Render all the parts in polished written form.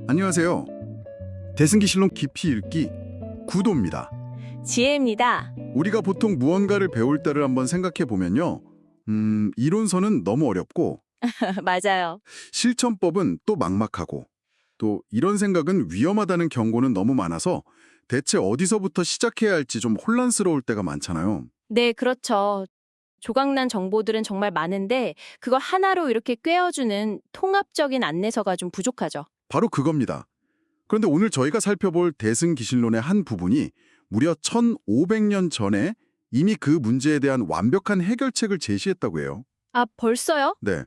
안녕하세요. 대승기실론 깊이 읽기 구도입니다. 지혜입니다. 우리가 보통 무언가를 배울 때를 한번 생각해 보면요. 이론서는 너무 어렵고 맞아요. 실천법은 또 막막하고 또 이런 생각은 위험하다는 경고는 너무 많아서 대체 어디서부터 시작해야 할지 좀 혼란스러울 때가 많잖아요. 네, 그렇죠. 조각난 정보들은 정말 많은데 그걸 하나로 이렇게 꿰어주는 통합적인 안내서가 좀 부족하죠. 바로 그겁니다. 그런데 오늘 저희가 살펴볼 대승기실론의 한 부분이 무려 1500년 전에 이미 그 문제에 대한 완벽한 해결책을 제시했다고 해요. 아, 벌써요? 네.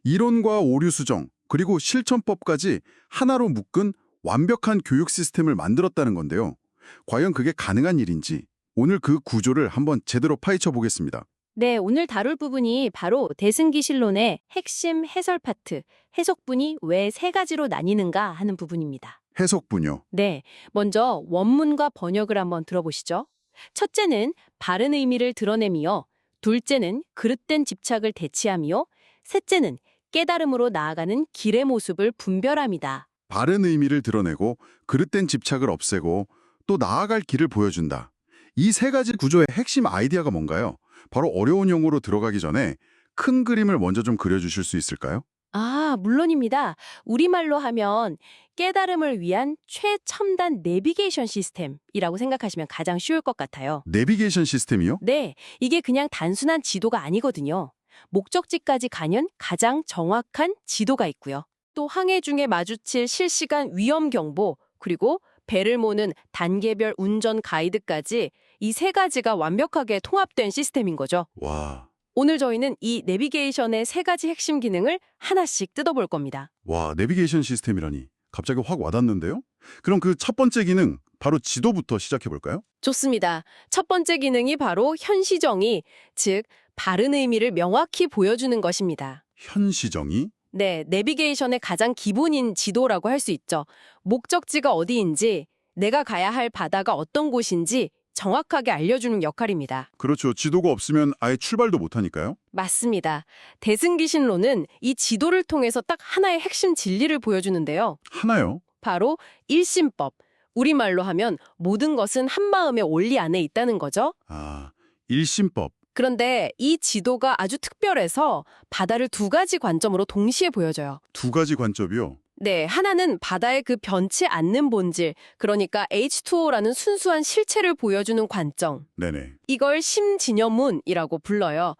이론과 오류 수정, 그리고 실천법까지 하나로 묶은 완벽한 교육 시스템을 만들었다는 건데요. 과연 그게 가능한 일인지 오늘 그 구조를 한번 제대로 파헤쳐 보겠습니다. 네, 오늘 다룰 부분이 바로 대승기실론의 핵심 해설 파트, 해석분이 왜 세 가지로 나뉘는가 하는 부분입니다. 해석분요. 네, 먼저 원문과 번역을 한번 들어보시죠. 첫째는 바른 의미를 드러내며, 둘째는 그릇된 집착을 대치하며, 셋째는 깨달음으로 나아가는 길의 모습을 분별합니다. 바른 의미를 드러내고 그릇된 집착을 없애고 또 나아갈 길을 보여준다. 이 세 가지 구조의 핵심 아이디어가 뭔가요? 바로 어려운 용어로 들어가기 전에 큰 그림을 먼저 좀 그려주실 수 있을까요? 아, 물론입니다. 우리말로 하면 깨달음을 위한 최첨단 내비게이션 시스템이라고 생각하시면 가장 쉬울 것 같아요. 내비게이션 시스템이요? 네, 이게 그냥 단순한 지도가 아니거든요. 목적지까지 가는 가장 정확한 지도가 있고요. 또 항해 중에 마주칠 실시간 위험 경보, 그리고 배를 모는 단계별 운전 가이드까지 이 세 가지가 완벽하게 통합된 시스템인 거죠. 와, 오늘 저희는 이 내비게이션의 세 가지 핵심 기능을 하나씩 뜯어볼 겁니다. 내비게이션 시스템이라니 갑자기 확 와닿는데요? 그럼 그 첫 번째 기능, 바로 지도부터 시작해 볼까요? 좋습니다. 첫 번째 기능이 바로 현시정의, 즉 바른 의미를 명확히 보여주는 것입니다. 현시정의? 네, 내비게이션의 가장 기본인 지도라고 할 수 있죠. 목적지가 어디인지, 내가 가야 할 바다가 어떤 곳인지 정확하게 알려주는 역할입니다. 그렇죠. 지도가 없으면 아예 출발도 못하니까요. 맞습니다. 대승기신론은 이 지도를 통해서 딱 하나의 핵심 진리를 보여주는데요. 하나요? 바로 일심법. 우리말로 하면 모든 것은 한마음의 원리 안에 있다는 거죠. 아, 일심법. 그런데 이 지도가 아주 특별해서 바다를 두 가지 관점으로 동시에 보여줘요. 두 가지 관점이요. 네, 하나는 바다의 그 변치 않는 본질, 그러니까 H2O라는 순수한 실체를 보여주는 관점. 네네. 이걸 심진여문이라고 불러요.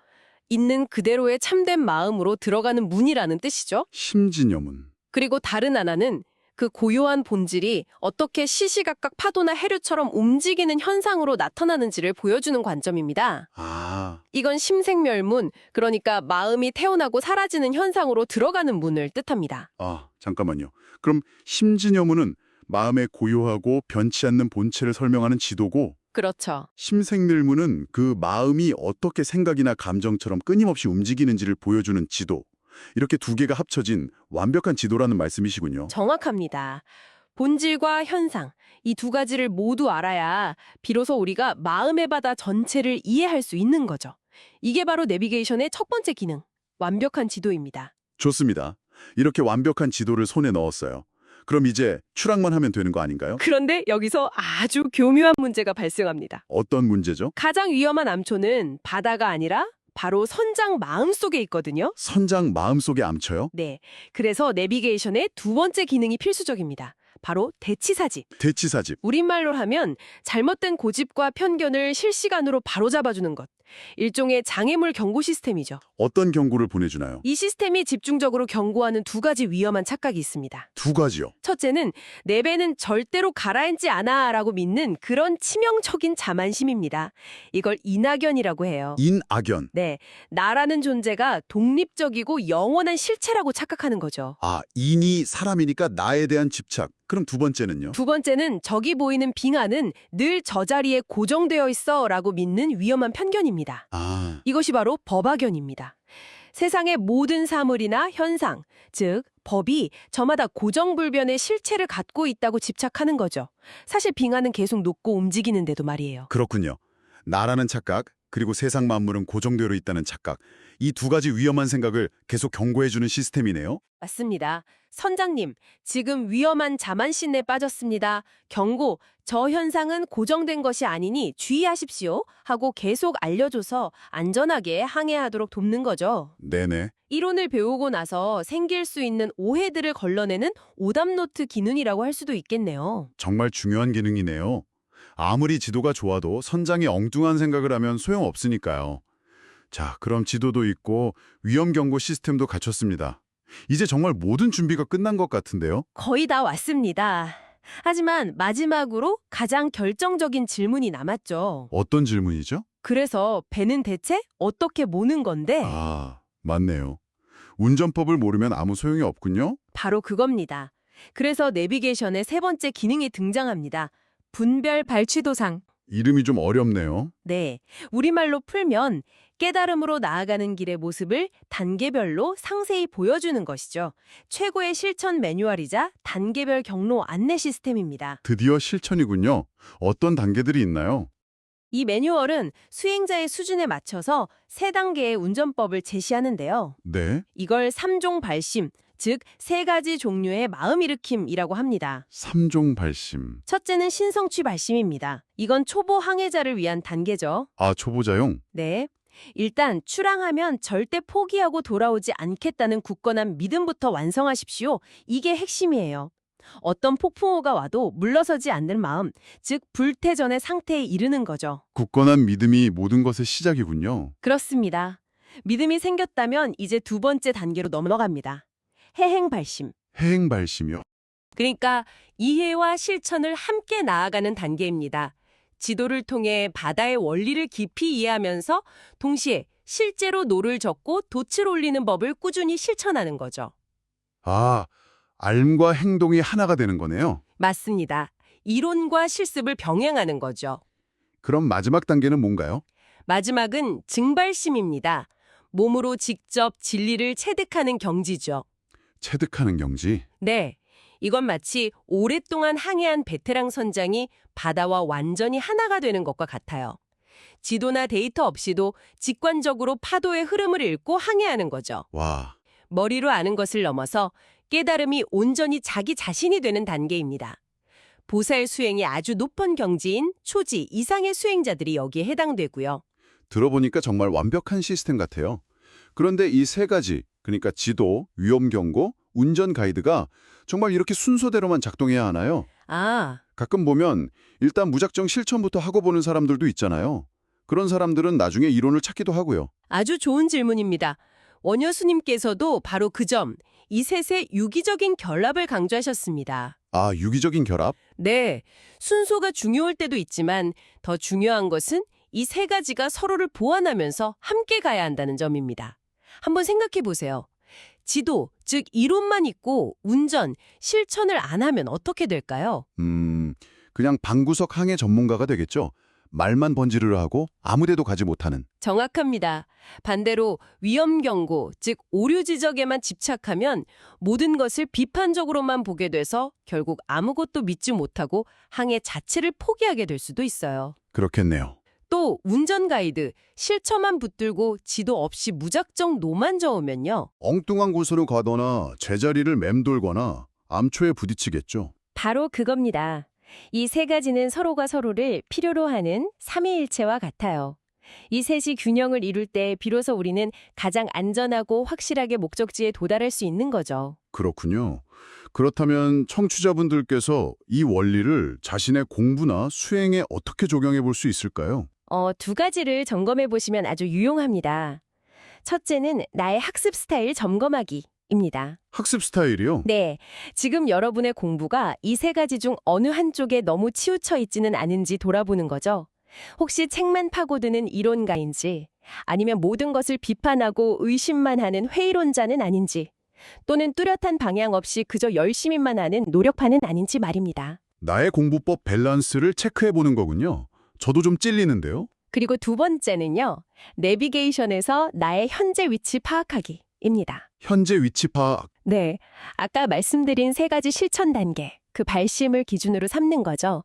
있는 그대로의 참된 마음으로 들어가는 문이라는 뜻이죠. 심진여문. 그리고 다른 하나는 그 고요한 본질이 어떻게 시시각각 파도나 해류처럼 움직이는 현상으로 나타나는지를 보여주는 관점입니다. 아, 이건 심생멸문, 그러니까 마음이 태어나고 사라지는 현상으로 들어가는 문을 뜻합니다. 잠깐만요. 그럼 심진여문은 마음의 고요하고 변치 않는 본체를 설명하는 지도고, 그렇죠. 심생밀문은 그 마음이 어떻게 생각이나 감정처럼 끊임없이 움직이는지를 보여주는 지도. 이렇게 두 개가 합쳐진 완벽한 지도라는 말씀이시군요. 정확합니다. 본질과 현상, 이 두 가지를 모두 알아야 비로소 우리가 마음의 바다 전체를 이해할 수 있는 거죠. 이게 바로 내비게이션의 첫 번째 기능, 완벽한 지도입니다. 좋습니다. 이렇게 완벽한 지도를 손에 넣었어요. 그럼 이제 추락만 하면 되는 거 아닌가요? 그런데 여기서 아주 교묘한 문제가 발생합니다. 어떤 문제죠? 가장 위험한 암초는 바다가 아니라 바로 선장 마음속에 있거든요. 선장 마음속에 암쳐요? 네, 그래서 내비게이션의 두 번째 기능이 필수적입니다. 바로 대치사집. 대치사집. 우리말로 하면 잘못된 고집과 편견을 실시간으로 바로잡아주는 것. 일종의 장애물 경고 시스템이죠. 어떤 경고를 보내주나요? 이 시스템이 집중적으로 경고하는 두 가지 위험한 착각이 있습니다. 두 가지요. 첫째는 내 배는 절대로 가라앉지 않아 라고 믿는 그런 치명적인 자만심입니다. 이걸 인악연이라고 해요. 인악연. 네, 나라는 존재가 독립적이고 영원한 실체라고 착각하는 거죠. 인이 사람이니까 나에 대한 집착. 그럼 두 번째는요? 두 번째는 저기 보이는 빙하는 늘 저 자리에 고정되어 있어 라고 믿는 위험한 편견입니다. 이것이 바로 법악연입니다. 세상의 모든 사물이나 현상, 즉 법이 저마다 고정불변의 실체를 갖고 있다고 집착하는 거죠. 사실 빙하는 계속 녹고 움직이는데도 말이에요. 그렇군요. 나라는 착각, 그리고 세상 만물은 고정되어 있다는 착각. 이 두 가지 위험한 생각을 계속 경고해주는 시스템이네요. 맞습니다. 선장님, 지금 위험한 자만신에 빠졌습니다. 경고, 저 현상은 고정된 것이 아니니 주의하십시오. 하고 계속 알려줘서 안전하게 항해하도록 돕는 거죠. 네네. 이론을 배우고 나서 생길 수 있는 오해들을 걸러내는 오답노트 기능이라고 할 수도 있겠네요. 정말 중요한 기능이네요. 아무리 지도가 좋아도 선장이 엉뚱한 생각을 하면 소용없으니까요. 자, 그럼 지도도 있고 위험 경고 시스템도 갖췄습니다. 이제 정말 모든 준비가 끝난 것 같은데요? 거의 다 왔습니다. 하지만 마지막으로 가장 결정적인 질문이 남았죠. 어떤 질문이죠? 그래서 배는 대체 어떻게 모는 건데? 아, 맞네요. 운전법을 모르면 아무 소용이 없군요? 바로 그겁니다. 그래서 내비게이션의 세 번째 기능이 등장합니다. 분별 발취도상. 이름이 좀 어렵네요. 네, 우리말로 풀면 깨달음으로 나아가는 길의 모습을 단계별로 상세히 보여주는 것이죠. 최고의 실천 매뉴얼이자 단계별 경로 안내 시스템입니다. 드디어 실천이군요. 어떤 단계들이 있나요? 이 매뉴얼은 수행자의 수준에 맞춰서 세 단계의 운전법을 제시하는데요. 네, 이걸 3종 발심, 즉 세 가지 종류의 마음 일으킴이라고 합니다. 3종 발심. 첫째는 신성취 발심입니다. 이건 초보 항해자를 위한 단계죠. 아, 초보자용? 네. 일단 출항하면 절대 포기하고 돌아오지 않겠다는 굳건한 믿음부터 완성하십시오. 이게 핵심이에요. 어떤 폭풍우가 와도 물러서지 않는 마음, 즉 불태전의 상태에 이르는 거죠. 굳건한 믿음이 모든 것의 시작이군요. 그렇습니다. 믿음이 생겼다면 이제 두 번째 단계로 넘어갑니다. 해행 발심. 해행 발심이요? 그러니까 이해와 실천을 함께 나아가는 단계입니다. 지도를 통해 바다의 원리를 깊이 이해하면서 동시에 실제로 노를 젓고 돛을 올리는 법을 꾸준히 실천하는 거죠. 아, 알과 행동이 하나가 되는 거네요. 맞습니다. 이론과 실습을 병행하는 거죠. 그럼 마지막 단계는 뭔가요? 마지막은 증발심입니다. 몸으로 직접 진리를 체득하는 경지죠. 체득하는 경지. 네, 이건 마치 오랫동안 항해한 베테랑 선장이 바다와 완전히 하나가 되는 것과 같아요. 지도나 데이터 없이도 직관적으로 파도의 흐름을 읽고 항해하는 거죠. 와, 머리로 아는 것을 넘어서 깨달음이 온전히 자기 자신이 되는 단계입니다. 보살 수행이 아주 높은 경지인 초지 이상의 수행자들이 여기에 해당되고요. 들어보니까 정말 완벽한 시스템 같아요. 그런데 이 세 가지, 그러니까 지도, 위험 경고, 운전 가이드가 정말 이렇게 순서대로만 작동해야 하나요? 아, 가끔 보면 일단 무작정 실천부터 하고 보는 사람들도 있잖아요. 그런 사람들은 나중에 이론을 찾기도 하고요. 아주 좋은 질문입니다. 원효수님께서도 바로 그 점, 이 셋의 유기적인 결합을 강조하셨습니다. 아, 유기적인 결합? 네, 순서가 중요할 때도 있지만 더 중요한 것은 이 세 가지가 서로를 보완하면서 함께 가야 한다는 점입니다. 한번 생각해 보세요. 지도, 즉 이론만 있고 운전, 실천을 안 하면 어떻게 될까요? 그냥 방구석 항해 전문가가 되겠죠. 말만 번지르르 하고 아무데도 가지 못하는. 정확합니다. 반대로 위험 경고, 즉 오류 지적에만 집착하면 모든 것을 비판적으로만 보게 돼서 결국 아무것도 믿지 못하고 항해 자체를 포기하게 될 수도 있어요. 그렇겠네요. 또 운전 가이드, 실처만 붙들고 지도 없이 무작정 노만 저으면요. 엉뚱한 곳으로 가거나 제자리를 맴돌거나 암초에 부딪히겠죠. 바로 그겁니다. 이 세 가지는 서로가 서로를 필요로 하는 삼위일체와 같아요. 이 셋이 균형을 이룰 때 비로소 우리는 가장 안전하고 확실하게 목적지에 도달할 수 있는 거죠. 그렇군요. 그렇다면 청취자분들께서 이 원리를 자신의 공부나 수행에 어떻게 적용해 볼 수 있을까요? 두 가지를 점검해 보시면 아주 유용합니다. 첫째는 나의 학습 스타일 점검하기입니다. 학습 스타일이요? 네, 지금 여러분의 공부가 이 세 가지 중 어느 한쪽에 너무 치우쳐 있지는 않은지 돌아보는 거죠. 혹시 책만 파고드는 이론가인지, 아니면 모든 것을 비판하고 의심만 하는 회의론자는 아닌지, 또는 뚜렷한 방향 없이 그저 열심히만 하는 노력파는 아닌지 말입니다. 나의 공부법 밸런스를 체크해 보는 거군요. 저도 좀 찔리는데요. 그리고 두 번째는요, 내비게이션에서 나의 현재 위치 파악하기입니다. 현재 위치 파악. 네, 아까 말씀드린 세 가지 실천 단계, 그 발심을 기준으로 삼는 거죠.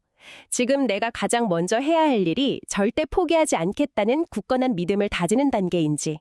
지금 내가 가장 먼저 해야 할 일이 절대 포기하지 않겠다는 굳건한 믿음을 다지는 단계인지,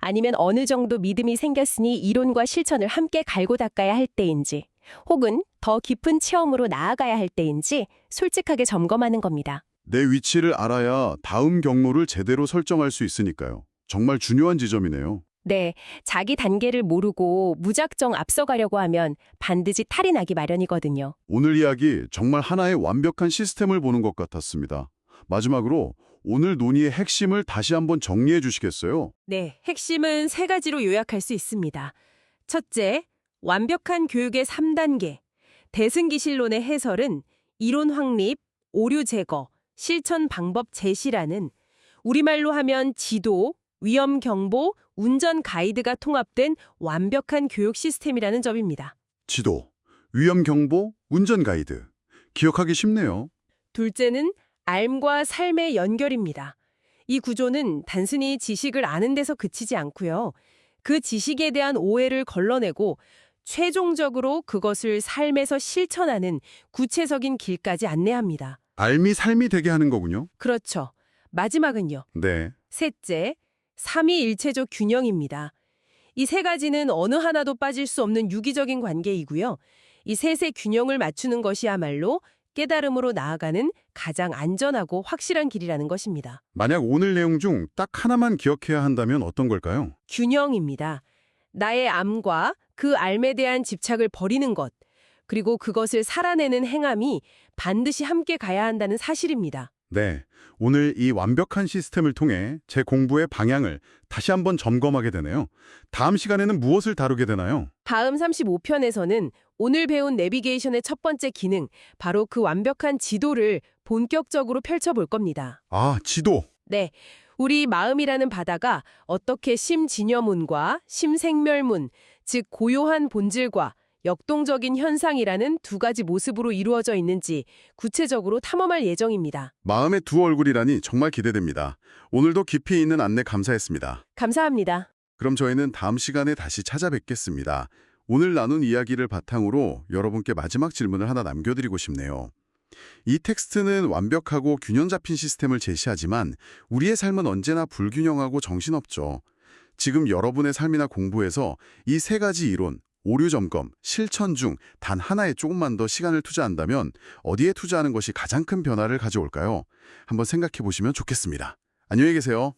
아니면 어느 정도 믿음이 생겼으니 이론과 실천을 함께 갈고 닦아야 할 때인지, 혹은 더 깊은 체험으로 나아가야 할 때인지 솔직하게 점검하는 겁니다. 내 위치를 알아야 다음 경로를 제대로 설정할 수 있으니까요. 정말 중요한 지점이네요. 네, 자기 단계를 모르고 무작정 앞서가려고 하면 반드시 탈이 나기 마련이거든요. 오늘 이야기 정말 하나의 완벽한 시스템을 보는 것 같았습니다. 마지막으로 오늘 논의의 핵심을 다시 한번 정리해 주시겠어요? 네, 핵심은 3가지로 요약할 수 있습니다. 첫째, 완벽한 교육의 3단계. 대승기실론의 해설은 이론 확립, 오류 제거, 실천 방법 제시라는 우리말로 하면 지도, 위험 경보, 운전 가이드가 통합된 완벽한 교육 시스템이라는 점입니다. 지도, 위험 경보, 운전 가이드. 기억하기 쉽네요. 둘째는 삶과 삶의 연결입니다. 이 구조는 단순히 지식을 아는 데서 그치지 않고요. 그 지식에 대한 오해를 걸러내고 최종적으로 그것을 삶에서 실천하는 구체적인 길까지 안내합니다. 삶이 삶이 되게 하는 거군요. 그렇죠. 마지막은요. 네. 셋째, 삼위일체적 균형입니다. 이 3가지는 어느 하나도 빠질 수 없는 유기적인 관계이고요. 이 셋의 균형을 맞추는 것이야말로 깨달음으로 나아가는 가장 안전하고 확실한 길이라는 것입니다. 만약 오늘 내용 중 딱 하나만 기억해야 한다면 어떤 걸까요? 균형입니다. 나의 암과 그 삶에 대한 집착을 버리는 것, 그리고 그것을 살아내는 행함이 반드시 함께 가야 한다는 사실입니다. 네. 오늘 이 완벽한 시스템을 통해 제 공부의 방향을 다시 한번 점검하게 되네요. 다음 시간에는 무엇을 다루게 되나요? 다음 35편에서는 오늘 배운 내비게이션의 첫 번째 기능, 바로 그 완벽한 지도를 본격적으로 펼쳐볼 겁니다. 아, 지도. 네, 우리 마음이라는 바다가 어떻게 심진여문과 심생멸문, 즉 고요한 본질과 역동적인 현상이라는 2가지 모습으로 이루어져 있는지 구체적으로 탐험할 예정입니다. 마음의 두 얼굴이라니 정말 기대됩니다. 오늘도 깊이 있는 안내 감사했습니다. 감사합니다. 그럼 저희는 다음 시간에 다시 찾아뵙겠습니다. 오늘 나눈 이야기를 바탕으로 여러분께 마지막 질문을 하나 남겨드리고 싶네요. 이 텍스트는 완벽하고 균형 잡힌 시스템을 제시하지만 우리의 삶은 언제나 불균형하고 정신없죠. 지금 여러분의 삶이나 공부에서 이 3가지 이론, 오류 점검, 실천 중 단 하나에 조금만 더 시간을 투자한다면 어디에 투자하는 것이 가장 큰 변화를 가져올까요? 한번 생각해 보시면 좋겠습니다. 안녕히 계세요.